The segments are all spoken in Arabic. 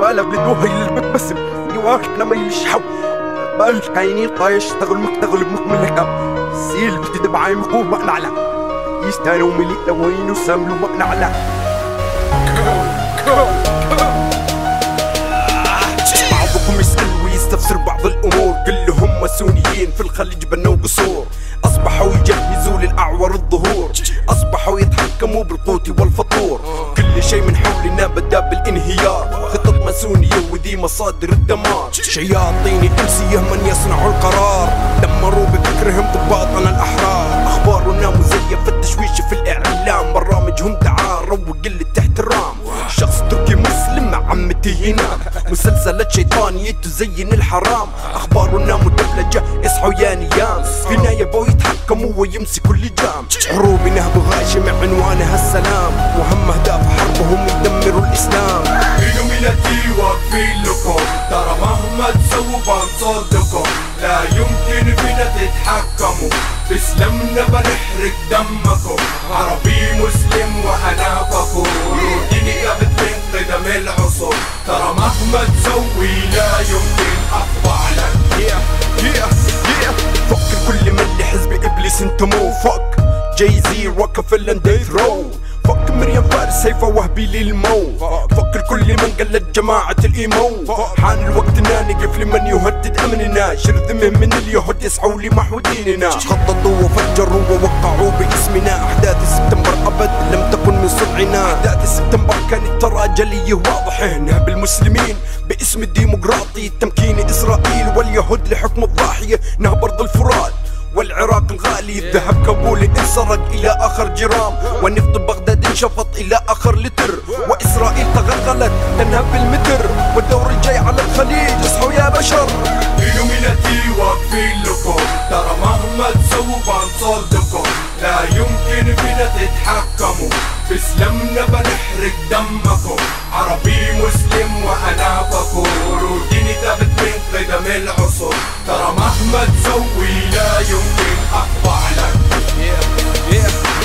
ولا بلدوها للبسم يواكنا ما يشحو بالكايني طايش تغل مكتغل بمكملك سيل بتدب عايم خوب مقنع على يستانوا مليء لوين وساملوا مقنع على بعضكم يسأل ويستفسر بعض الأمور كلهم مسؤولين في الخليج بنوا قصور أصبحوا يجهزوا للأعور الظهور أصبحوا يتحكموا بالقوت والفطور كل شيء من حولنا بدأ بالانهيار خطط ماسونية وذي مصادر الدمار شياطين إنسية من يصنع القرار دمروا بفكرهم ضباطنا الأحرار أخبارنا مزيفة التشويش في الإعلام برامجهم دعارة وقلة احترام شخص تركي مسلم مع عمته هنا مسلسلات شيطانية تزين الحرام أخبارنا مدبلجة اصحوا يا نيام فينا يبوا يتحكموا ويمسكوا اللجام حروبنا بغاشم عنوانها السلام وهم أهداف حربهم يدمروا الإسلام إلوميناتي واقفين لكم ترى مهما تسووا بنصدكم لا يمكن فينا تتحكموا بإسلامنا بنحرق دمكم عربي مسلم وأنا فخور ديني قامت من قدم العصور ترى مهما تسوي لا يمكن أخضع لك فك كل من لحزب إبليس انتموا فك جايزي روكفل اند ثرو فك مريم فارس سيفه وهبي للمو فك الكل من قلد جماعة الإيمو حان الوقت إننا نقف لمن يهدد أمننا شرذمهم من اليهود يسعوا لمحو ديننا خططوا وفجروا ووقعوا باسمنا أحداث سبتمبر أبد لم تكن من صنعنا أحداث سبتمبر كانت ترى جلية واضحة نهب المسلمين باسم الديمقراطي تمكين إسرائيل واليهود لحكم الضاحية نهب أرض الفرات والعراق الغالي الذهب كابول انسرق إلى آخر جرام والنفط بغداد انشفط إلى آخر لتر وإسرائيل تغلغلت تنهب بالمتر والدور الجاي على الخليج اصحوا يا بشر إلوميناتي واقفين لكم ترى مهما تسووا بنصدكم لا يمكن فينا تتحكموا بإسلامنا بنحرق دمكم عربي مسلم وأنا فخور وديني ثابت من قدم العصور ترى مهما تسوي لا يمكن أخضع لك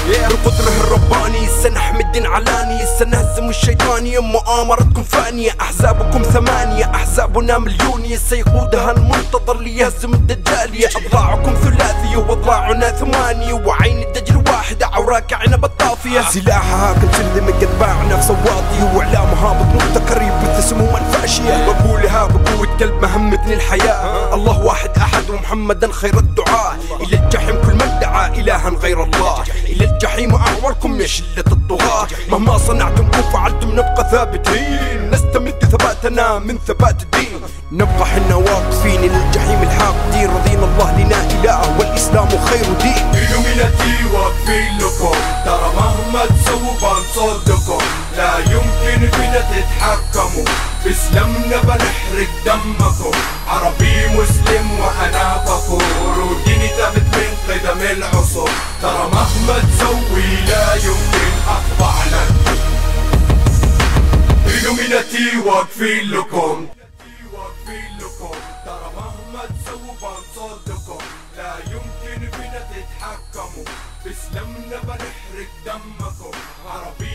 بقدره الرباني سنحمي الدين علاني سنهزم الشيطانية مؤامرتكم فانية أحزابكم 8 أحزابنا مليونية سيقودها المنتظر ليهزم الدجالية أضلاعكم 3 وأضلاعنا 8 وعين الدجل واحدة عوراك عنب الطافية سلاحها كالسلم قد باعنا في صواطي وإعلامها مبتكر يبث سموما فاشية بقولها بقوة قلب مهمتني الحياة الله واحد أحد ومحمدا خير الدعاء إلى الجحيم كل من دعا إلها غير الله إلى الجحيم أعوركم يا شلة الطغاة مهما صنعتم وفعلتم نبقى ثابتين نستمد ثباتنا من ثبات الدين نبقى حنا واقفين للجحيم الحاقدين رضينا الله لنا إله والإسلام خير دين إلوميناتي واقفين لكم ترى مهما تسووا بنصدكم لا يمكن فينا تتحكموا بإسلامنا بنحرق دمكم عربي مسلم وأنا فخور وديني ثابت من قدم العصور ترى مهما تسوي لا يمكن أخضع لك إلوميناتي واقفين لكم ترى مهما تسووا بنصدكم لا يمكن فينا تتحكموا بإسلامنا بنحرق دمكم عربي